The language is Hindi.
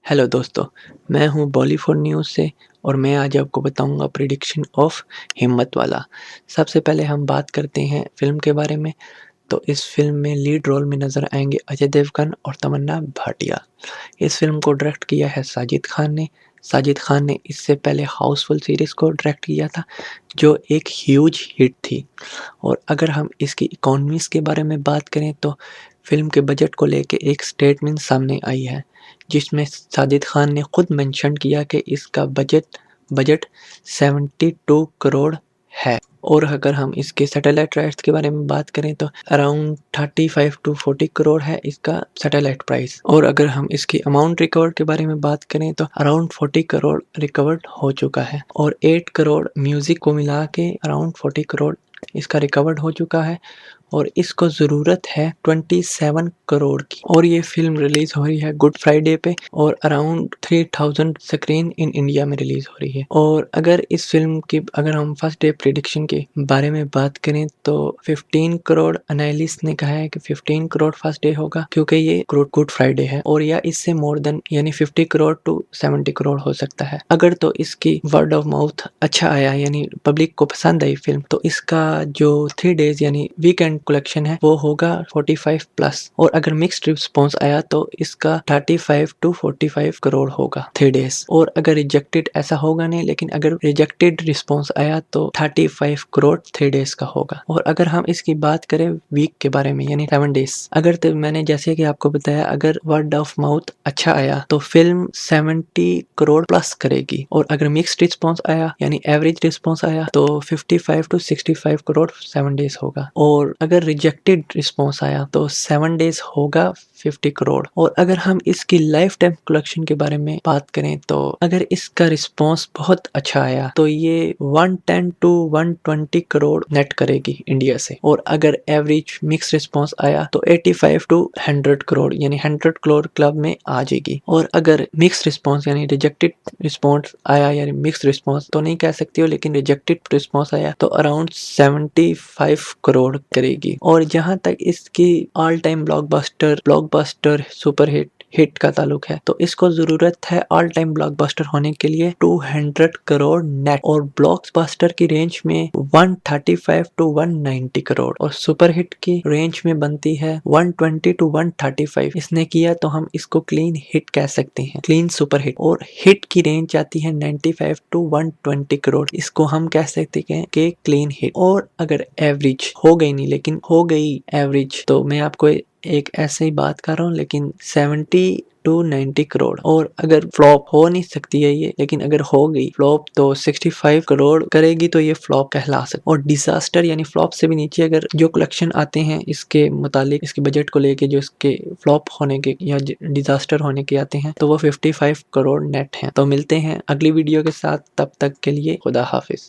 हेलो दोस्तों, मैं हूँ बॉलीवुड न्यूज़ से और मैं आज आपको बताऊँगा प्रेडिक्शन ऑफ हिम्मत वाला। सबसे पहले हम बात करते हैं फ़िल्म के बारे में, तो इस फ़िल्म में लीड रोल में नज़र आएँगे अजय देवगन और तमन्ना भाटिया। इस फ़िल्म को डायरेक्ट किया है साजिद खान ने। साजिद खान ने इससे पहले हाउसफुल सीरीज़ को डायरेक्ट किया था, जो एक ह्यूज हिट थी। और अगर हम इसकी इकोनॉमीज़ के बारे में बात करें तो फ़िल्म के बजट को लेके एक स्टेटमेंट सामने आई है, जिसमें साजिद खान ने खुद मेंशन किया कि इसका बजट बजट 72 करोड़ है। और अगर हम इसके सैटेलाइट राइट्स के बारे में बात करें तो अराउंड 35 टू 40 करोड़ है इसका सैटेलाइट प्राइस। और अगर हम इसकी अमाउंट रिकवर के बारे में बात करें तो अराउंड 40 करोड़ रिकवर्ड हो चुका है और 8 करोड़ म्यूजिक को मिला के अराउंड 40 करोड़ इसका रिकवर्ड हो चुका है। और इसको ज़रूरत है 27 करोड़ की। और ये फिल्म रिलीज़ हो रही है गुड फ्राइडे पे और अराउंड 3000 स्क्रीन इन इंडिया में रिलीज़ हो रही है। और अगर इस फिल्म की अगर हम फर्स्ट डे प्रेडिक्शन के बारे में बात करें तो 15 करोड़ एनालिस्ट ने कहा है कि 15 करोड़ फर्स्ट डे होगा, क्योंकि ये गुड फ्राइडे है। और या इससे मोर देन यानी 50 करोड़ टू 70 करोड़ हो सकता है। अगर तो इसकी वर्ड ऑफ माउथ अच्छा आया यानी पब्लिक को पसंद आई फिल्म, तो इसका जो 3 डेज यानी वीकेंड कलेक्शन है वो होगा 45 प्लस। और अगर मिक्स्ड रिस्पॉन्स आया तो इसका 35 टू 45 करोड़ होगा 3 डेज। और अगर रिजेक्टेड ऐसा होगा नहीं, लेकिन अगर रिजेक्टेड रिस्पॉन्स आया तो 35 करोड़ 3 डेज का होगा। और अगर हम इसकी बात करें वीक के बारे में यानी 7 डेज, अगर तो मैंने जैसे कि आपको बताया अगर वर्ड ऑफ माउथ अच्छा आया तो फिल्म 70 करोड़ प्लस करेगी। और अगर मिक्स्ड रिस्पॉन्स आया यानी एवरेज रिस्पॉन्स आया तो 55 टू 65 करोड़ 7 डेज होगा। और अगर रिजेक्टेड रिस्पॉन्स आया तो 7 डेज होगा 50 करोड़। और अगर हम इसकी लाइफ टाइम कलेक्शन के बारे में बात करें तो अगर इसका रिस्पॉन्स बहुत अच्छा आया तो ये 110 टू 120 करोड़ नेट करेगी इंडिया से। और अगर एवरेज मिक्स रिस्पॉन्स आया तो 85 टू 100 करोड़ यानी 100 करोड़ क्लब में आ जाएगी। और अगर मिक्स रिस्पॉन्स यानी रिजेक्टेड रिस्पॉन्स आया यानी मिक्स रिस्पॉन्स तो नहीं कह सकती हो, लेकिन रिजेक्टेड रिस्पॉन्स आया तो अराउंड 75 करोड़ करेगी। और जहां तक इसकी all time blockbuster super hit का ताल्लुक है तो इसको जरूरत है ऑल टाइम ब्लॉकबस्टर होने के लिए 200 करोड़ नेट। और ब्लॉकबस्टर की रेंज में 135 टू 190 करोड़ और सुपर हिट की रेंज में बनती है 120 टू 135। इसने किया तो हम इसको क्लीन हिट कह सकते हैं, क्लीन सुपर हिट। और हिट की रेंज आती है 95 टू 120 करोड़, इसको हम कह सकते हैं कि क्लीन हिट। और अगर एवरेज हो गई नहीं लेकिन हो गई एवरेज, तो मैं आपको एक ऐसे ही बात कर रहा हूँ, लेकिन 70 टू 90 करोड़। और अगर फ्लॉप हो नहीं सकती है ये, लेकिन अगर हो गई फ्लॉप तो 65 करोड़ करेगी, तो ये फ्लॉप कहला सकती। और डिजास्टर यानी फ्लॉप से भी नीचे अगर जो कलेक्शन आते हैं इसके मुतालिक इसके बजट को लेके जो इसके फ्लॉप होने के या डिजास्टर होने के आते हैं तो वो 55 करोड़ नेट हैं। तो मिलते हैं अगली वीडियो के साथ, तब तक के लिए खुदा हाफिज।